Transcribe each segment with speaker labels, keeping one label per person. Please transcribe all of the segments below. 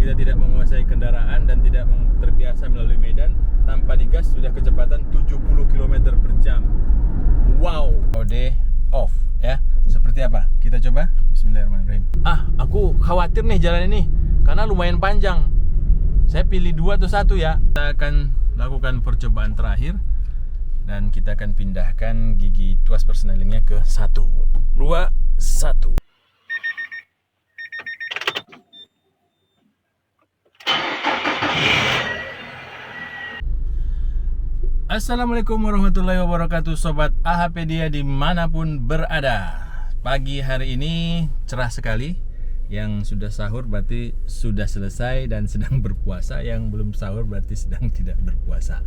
Speaker 1: kita tidak menguasai kendaraan dan tidak terbiasa melalui medan, tanpa digas sudah kecepatan 70 km per jam. Wow, mode off ya. Seperti apa? Kita coba. Bismillahirrahmanirrahim. Aku khawatir nih jalan ini karena lumayan panjang. Saya pilih 2 atau 1 ya. Kita akan lakukan percobaan terakhir dan kita akan pindahkan gigi tuas persnelingnya ke 1, 2, 1. Assalamualaikum warahmatullahi wabarakatuh, Sobat AHPedia dimanapun berada. Pagi hari ini cerah sekali. Yang sudah sahur berarti sudah selesai dan sedang berpuasa. Yang belum sahur berarti sedang tidak berpuasa.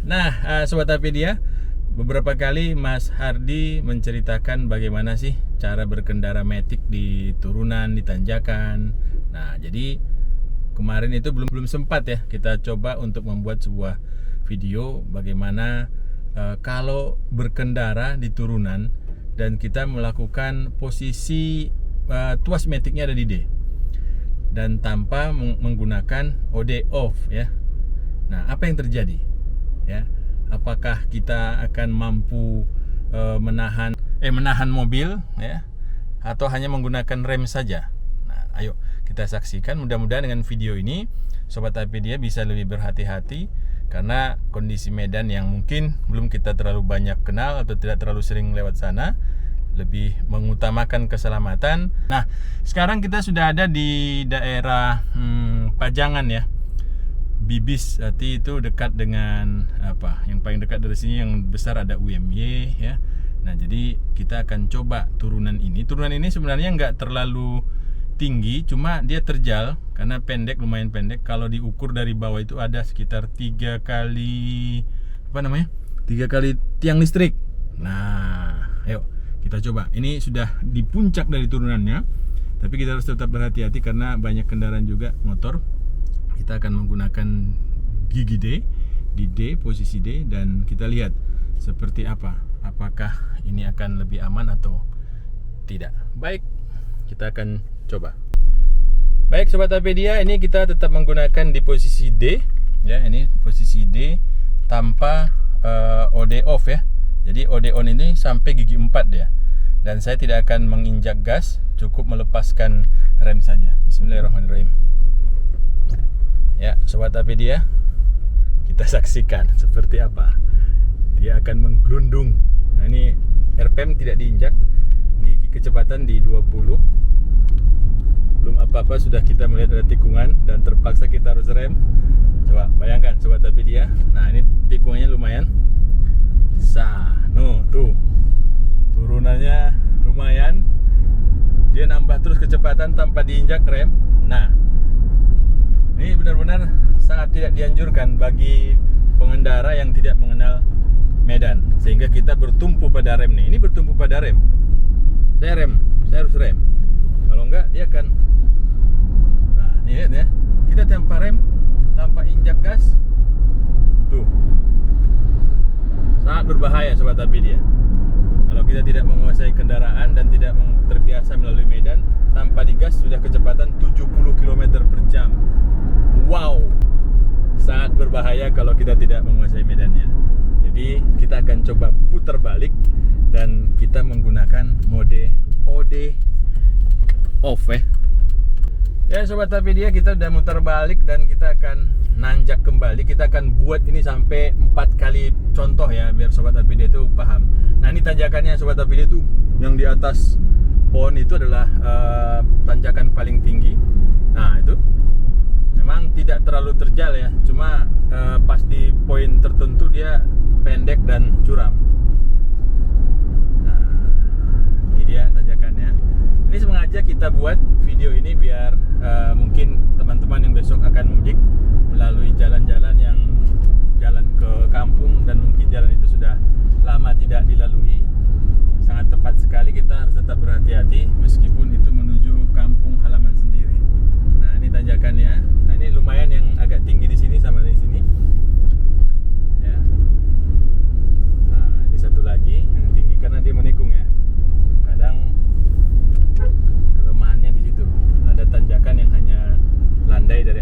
Speaker 1: Nah, Sobat AHPedia, beberapa kali Mas Hardi menceritakan bagaimana sih cara berkendara matic di turunan, di tanjakan. Nah, jadi kemarin itu belum sempat ya kita coba untuk membuat sebuah video bagaimana kalau berkendara di turunan dan kita melakukan posisi tuas maticnya ada di D dan tanpa menggunakan OD off ya. Nah, apa yang terjadi ya? Apakah kita akan mampu menahan mobil ya, atau hanya menggunakan rem saja? Nah, ayo kita saksikan. Mudah-mudahan dengan video ini Sobat AHPedia bisa lebih berhati-hati karena kondisi medan yang mungkin belum kita terlalu banyak kenal atau tidak terlalu sering lewat sana, lebih mengutamakan keselamatan. Nah, sekarang kita sudah ada di daerah Pajangan ya, Bibis. Arti itu dekat dengan apa? Yang paling dekat dari sini yang besar ada UMY ya. Nah, jadi kita akan coba turunan ini. Turunan ini sebenarnya nggak terlalu tinggi, cuma dia terjal karena pendek, lumayan pendek. Kalau diukur dari bawah itu ada sekitar 3 kali tiang listrik. Nah, ayo kita coba. Ini sudah di puncak dari turunannya, tapi kita harus tetap berhati-hati karena banyak kendaraan juga motor. Kita akan menggunakan gigi D, di D, posisi D, dan kita lihat seperti apa. Apakah ini akan lebih aman atau tidak. Baik, kita akan coba. Baik Sobat AHPedia, ini kita tetap menggunakan di posisi D ya, ini posisi D tanpa OD off ya. Jadi OD on ini sampai gigi 4 ya. Dan saya tidak akan menginjak gas, cukup melepaskan rem saja. Bismillahirrahmanirrahim. Ya, Sobat AHPedia, kita saksikan seperti apa. Dia akan menggelundung. Nah, ini RPM tidak diinjak, di kecepatan di 20. Belum apa-apa sudah kita melihat ada tikungan dan terpaksa kita harus rem. Coba bayangkan Sobat AHPedia. Nah, ini tikungannya lumayan. Tuh. Turunannya lumayan. Dia nambah terus kecepatan tanpa diinjak rem. Nah, ini benar-benar sangat tidak dianjurkan bagi pengendara yang tidak mengenal medan, sehingga kita bertumpu pada rem nih. Ini bertumpu pada rem. Saya harus rem. Kalau enggak dia akan. Nah, ini lihat ya. Kita tanpa rem, tanpa injak gas. Tuh. Sangat berbahaya Sobat AHPedia. Kalau kita tidak menguasai kendaraan dan tidak terbiasa melalui medan, tanpa digas sudah kecepatan 70 km per jam. Wow. Sangat berbahaya kalau kita tidak menguasai medannya. Jadi kita akan coba putar balik dan kita menggunakan mode OD off ya. Ya Sobat AHPedia, kita udah mutar balik dan kita akan nanjak kembali. Kita akan buat ini sampai 4 kali contoh ya, biar Sobat AHPedia itu paham. Nah, ini tanjakannya Sobat AHPedia itu yang di atas pohon itu adalah tanjakan paling tinggi. Nah, itu memang tidak terlalu terjal ya, cuma pas di poin tertentu dia pendek dan curam. Nah, ini dia tanjakannya. Ini sengaja kita buat video ini biar mungkin teman-teman yang besok akan mudik melalui jalan-jalan yang jalan ke kampung dan mungkin jalan itu sudah lama tidak dilalui. Sangat tepat sekali, kita harus tetap berhati-hati meskipun itu menuju kampung halaman sendiri. Nah, ini tanjakannya. Nah, ini lumayan yang agak tinggi di sini sama di sini. Ya. Nah, ini satu lagi yang tinggi karena dia menikung ya. Kadang kelemahannya di situ. Ada tanjakan yang hanya landai dari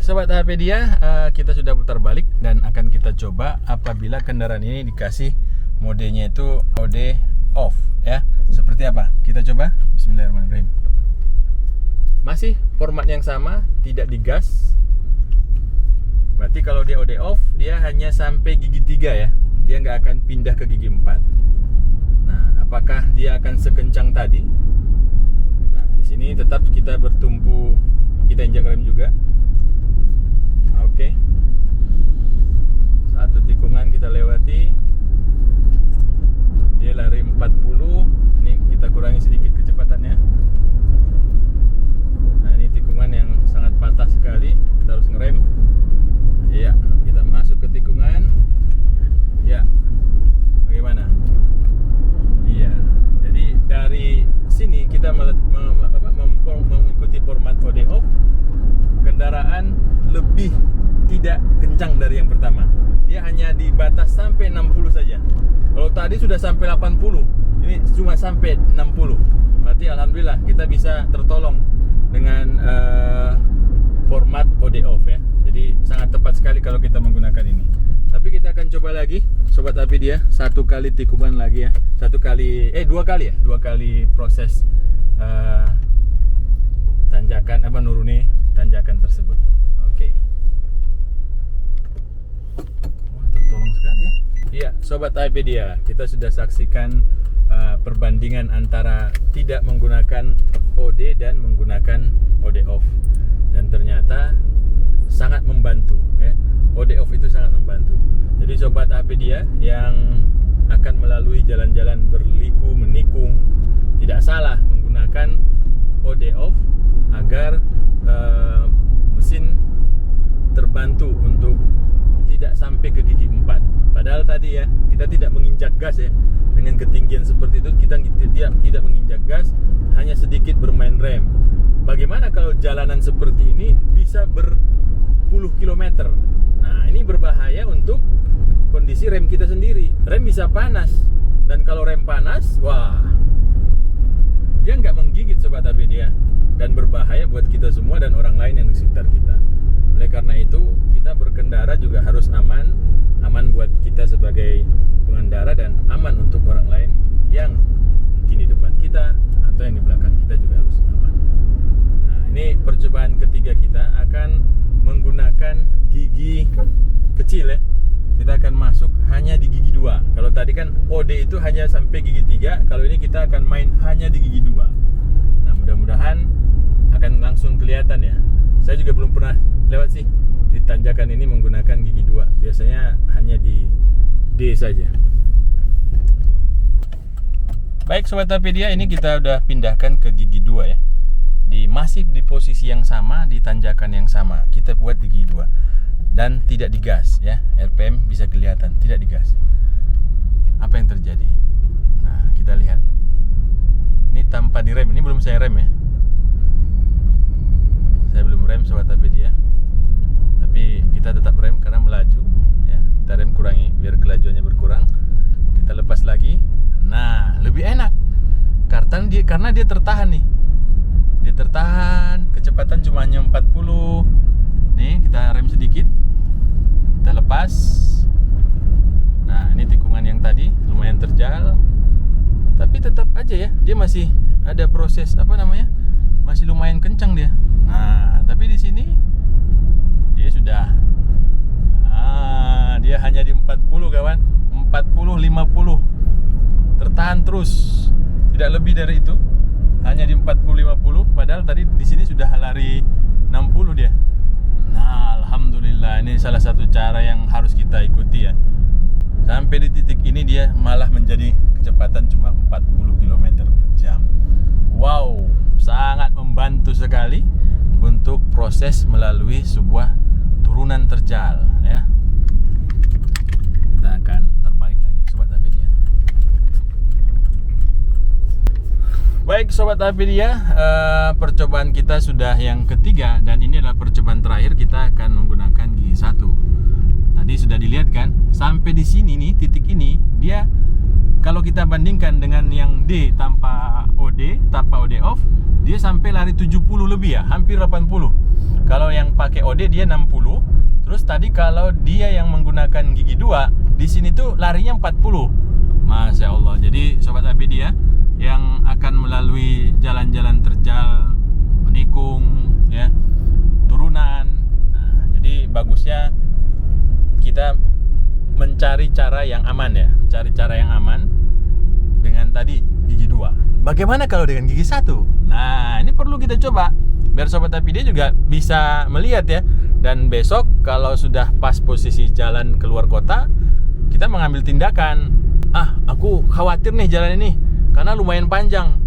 Speaker 1: Sobat HPdia, kita sudah putar balik dan akan kita coba apabila kendaraan ini dikasih modenya itu OD off ya. Seperti apa? Kita coba. Bismillahirrahmanirrahim. Masih format yang sama, tidak digas. Berarti kalau dia OD off, dia hanya sampai gigi 3 ya. Dia nggak akan pindah ke gigi 4. Nah, apakah dia akan sekencang tadi? Nah, di sini tetap kita bertumpu, kita injak rem juga. Oke. Satu tikungan kita lewati. Dia lari 40. Ini kita kurangi sedikit kecepatannya. Nah, ini tikungan yang sangat patah sekali. Kita harus ngerem. Iya, kita masuk ke tikungan. Ya. Bagaimana? Iya. Jadi dari sini kita mengikuti format OD off. Kendaraan lebih tidak kencang dari yang pertama. Dia hanya di batas sampai 60 saja. Kalau tadi sudah sampai 80, ini cuma sampai 60. Berarti alhamdulillah kita bisa tertolong dengan format OD off ya. Jadi sangat tepat sekali kalau kita menggunakan ini. Tapi kita akan coba lagi, Sobat HPdia, satu kali tikungan lagi ya. Dua kali proses tanjakan menuruni tanjakan tersebut. Oke. Wah, tertolong sekali ya. Iya, Sobat HPdia, kita sudah saksikan perbandingan antara tidak menggunakan OD dan menggunakan OD off. Dan ternyata sangat membantu ya. OD off itu sangat membantu. Jadi Sobat HPdia yang akan melalui jalan-jalan berliku menikung, tidak salah menggunakan OD off agar mesin terbantu untuk tidak sampai ke gigi 4. Padahal tadi ya, kita tidak menginjak gas ya. Dengan ketinggian seperti itu kita tidak menginjak gas, hanya sedikit bermain rem. Bagaimana kalau jalanan seperti ini bisa berpuluh kilometer? Nah, ini berbahaya untuk kondisi rem kita sendiri. Rem bisa panas. Dan kalau rem panas, wah, dia nggak menggigit Sobat HPdia. Dan berbahaya buat kita semua dan orang lain yang di sekitar kita. Oleh karena itu, kita berkendara juga harus aman. Aman buat kita sebagai pengendara dan aman untuk orang lain yang mungkin di depan kita atau yang di belakang kita juga harus aman. Nah, ini percobaan ketiga kita akan menggunakan gigi kecil ya. Kita akan masuk hanya di gigi 2. Kalau tadi kan OD itu hanya sampai gigi 3, kalau ini kita akan main hanya di gigi 2. Nah, mudah-mudahan akan langsung kelihatan ya. Saya juga belum pernah lewat sih di tanjakan ini menggunakan gigi 2. Biasanya hanya di D saja. Baik Sobat HPdia, ini kita udah pindahkan ke gigi 2 ya. Masih di posisi yang sama, di tanjakan yang sama. Kita buat di gigi 2. Dan tidak digas ya. RPM bisa kelihatan, tidak digas. Apa yang terjadi? Nah, kita lihat. Ini tanpa direm, ini belum saya rem ya. Saya belum rem Sobat HPdia. Tapi kita tetap rem karena melaju ya. Kita rem kurangi biar kelajuannya berkurang. Kita lepas lagi. Nah, lebih enak. Karena dia tertahan nih. Dia tertahan, kecepatan cuma 40. Nih, kita rem sedikit. Kita lepas. Nah, ini tikungan yang tadi lumayan terjal. Tapi tetap aja ya, dia masih ada proses masih lumayan kencang dia. Nah, tapi di sini dia sudah dia hanya di 40 kawan. 40 50. Tertahan terus. Tidak lebih dari itu. Hanya di 40-50, padahal tadi di sini sudah lari 60 dia. Nah, alhamdulillah, ini salah satu cara yang harus kita ikuti ya. Sampai di titik ini dia malah menjadi kecepatan cuma 40 km per jam. Wow, sangat membantu sekali untuk proses melalui sebuah turunan terjal ya. Kita akan terbalik lagi Sobat HPdia. Baik Sobat HPdia, percobaan kita sudah yang ketiga dan ini adalah percobaan terakhir. Kita akan menggunakan gigi 1. Tadi sudah dilihat kan, sampai di sini nih, titik ini dia kalau kita bandingkan dengan yang D tanpa OD off, dia sampai lari 70 lebih ya, hampir 80. Kalau yang pakai OD dia 60. Terus tadi kalau dia yang menggunakan gigi 2, di sini tuh larinya 40. Masya Allah. Jadi Sobat APD ya, yang akan melalui jalan-jalan terjal, menikung ya, turunan. Nah, jadi bagusnya kita mencari cara yang aman ya, mencari cara yang aman dengan tadi gigi 2. Bagaimana kalau dengan gigi 1? Nah, ini perlu kita coba biar Sobat APD juga bisa melihat ya. Dan besok kalau sudah pas posisi jalan keluar kota, kita mengambil tindakan. Aku khawatir nih jalan ini karena lumayan panjang.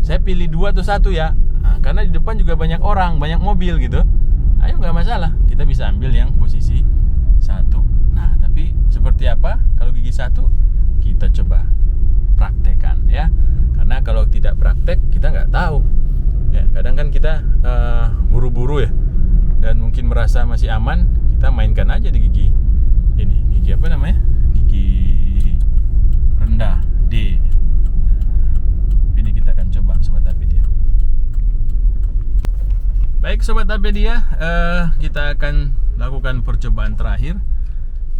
Speaker 1: Saya pilih 2 atau 1 ya. Nah, karena di depan juga banyak orang, banyak mobil gitu. Ayo, nggak masalah, kita bisa ambil yang posisi 1. Nah, tapi seperti apa kalau gigi 1? Kita coba praktekkan ya. Karena kalau tidak praktek kita nggak tahu. Ya, kadang kan kita buru-buru ya, dan mungkin merasa masih aman, kita mainkan aja di gigi ini. Gigi apa namanya? Gigi rendah D. Nah, ini kita akan coba Sobat APD. Baik Sobat APD ya, kita akan lakukan percobaan terakhir.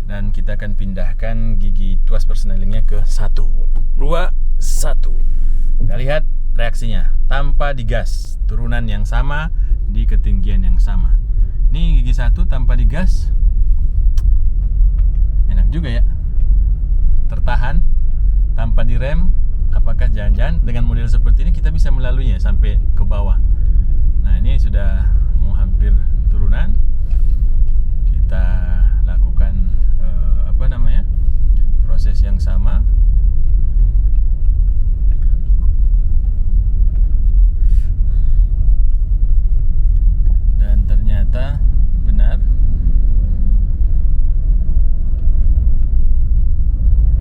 Speaker 1: Dan kita akan pindahkan gigi tuas persnelingnya ke 1, 2, 1. Kita lihat reaksinya tanpa digas, turunan yang sama di ketinggian yang sama. Ini gigi 1 tanpa digas, enak juga ya, tertahan tanpa direm. Apakah jangan-jangan dengan model seperti ini kita bisa melaluinya sampai ke bawah? Nah, ini sudah mau hampir turunan. Kita lakukan proses yang sama. Dan ternyata benar,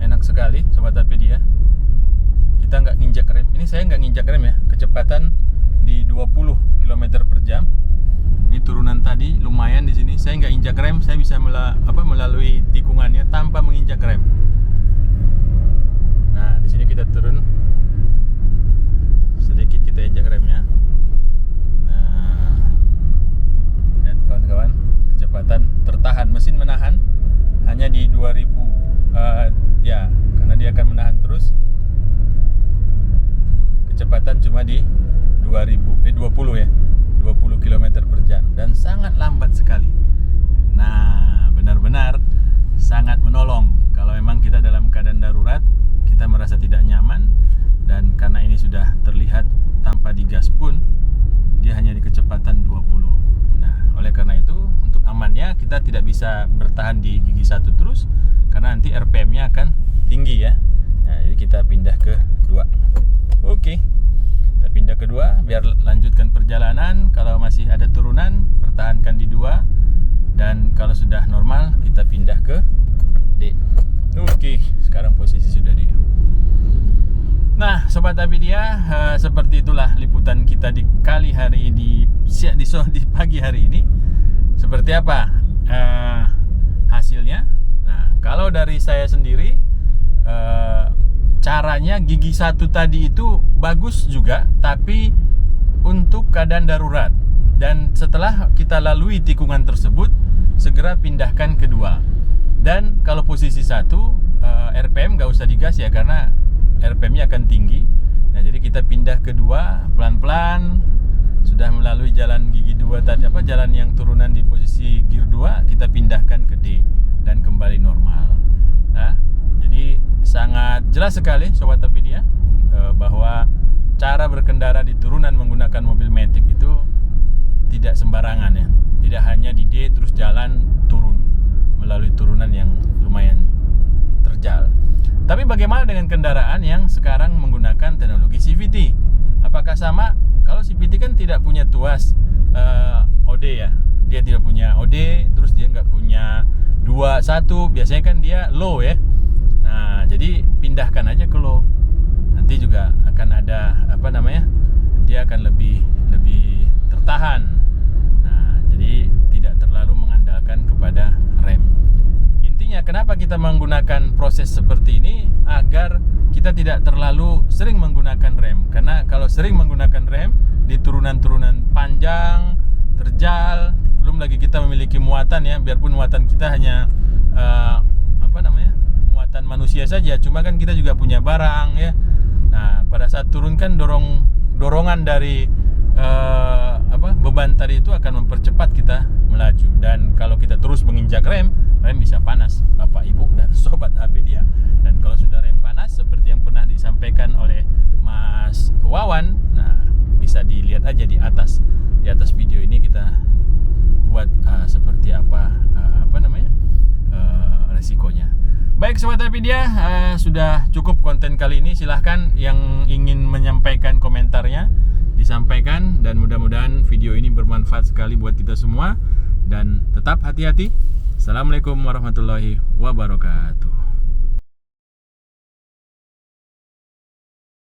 Speaker 1: enak sekali Sobat APD ya. Kita nggak nginjak rem. Ini saya nggak nginjak rem ya, kecepatan di 20 km per jam. Ini turunan tadi lumayan di sini. Saya nggak injak rem, saya bisa melalui tikungannya tanpa menginjak rem. Nah, di sini kita turun sedikit, kita injak remnya. Nah, lihat kawan-kawan, kecepatan tertahan, mesin menahan hanya di 2000 ya, karena dia akan menahan terus. Kecepatan cuma di 20 ya. 20 km per jam dan sangat lambat sekali. Nah, benar-benar sangat menolong kalau memang kita dalam keadaan darurat, kita merasa tidak nyaman, dan karena ini sudah terlihat tanpa digas pun dia hanya di kecepatan 20. Nah, oleh karena itu untuk amannya kita tidak bisa bertahan di gigi 1 terus karena nanti RPM-nya akan tinggi ya. Nah, jadi kita pindah ke 2. Oke. Kita pindah ke 2 biar lanjutkan perjalanan. Kalau masih ada turunan, pertahankan di 2. Dan kalau sudah normal, kita pindah ke D. Oke, sekarang posisi sudah di. Nah, Sobat APD ya, seperti itulah liputan kita di pagi hari ini. Seperti apa hasilnya? Nah, kalau dari saya sendiri, caranya gigi 1 tadi itu bagus juga, tapi untuk keadaan darurat. Dan setelah kita lalui tikungan tersebut, segera pindahkan ke 2. Dan kalau posisi 1, RPM gak usah digas ya, karena RPM-nya akan tinggi. Nah, jadi kita pindah ke 2 pelan-pelan. Sudah melalui jalan gigi 2 tadi, jalan yang turunan di posisi gear 2, kita pindahkan ke D dan kembali normal. Nah, jadi sangat jelas sekali Sobat APD ya, bahwa cara berkendara di turunan menggunakan mobil matic itu tidak sembarangan ya. Tidak hanya di D terus jalan turun melalui turunan yang lumayan terjal. Tapi bagaimana dengan kendaraan yang sekarang menggunakan teknologi CVT? Apakah sama? Kalau CVT kan tidak punya tuas OD ya. Dia tidak punya OD, terus dia nggak punya 2-1. Biasanya kan dia low ya. Nah, jadi pindahkan aja ke low. Nanti juga akan ada dia akan lebih tertahan. Nah, jadi tidak terlalu mengandalkan kepada rem. Intinya kenapa kita menggunakan proses seperti ini, agar kita kita tidak terlalu sering menggunakan rem, karena kalau sering menggunakan rem di turunan-turunan panjang, terjal, belum lagi kita memiliki muatan ya, biarpun muatan kita hanya muatan manusia saja, cuma kan kita juga punya barang ya. Nah, pada saat turun kan dorongan dari beban tadi itu akan mempercepat kita melaju, dan kalau kita terus menginjak rem bisa panas, Bapak Ibu dan Sobat Apedia. Dan kalau sudah rem panas seperti yang pernah disampaikan oleh Mas Wawan, nah bisa dilihat aja di atas video ini kita buat seperti apa resikonya. Baik Sobat Apedia, sudah cukup konten kali ini. Silahkan yang ingin menyampaikan komentarnya disampaikan, dan mudah-mudahan video ini bermanfaat sekali buat kita semua, dan tetap hati-hati. Assalamualaikum warahmatullahi wabarakatuh.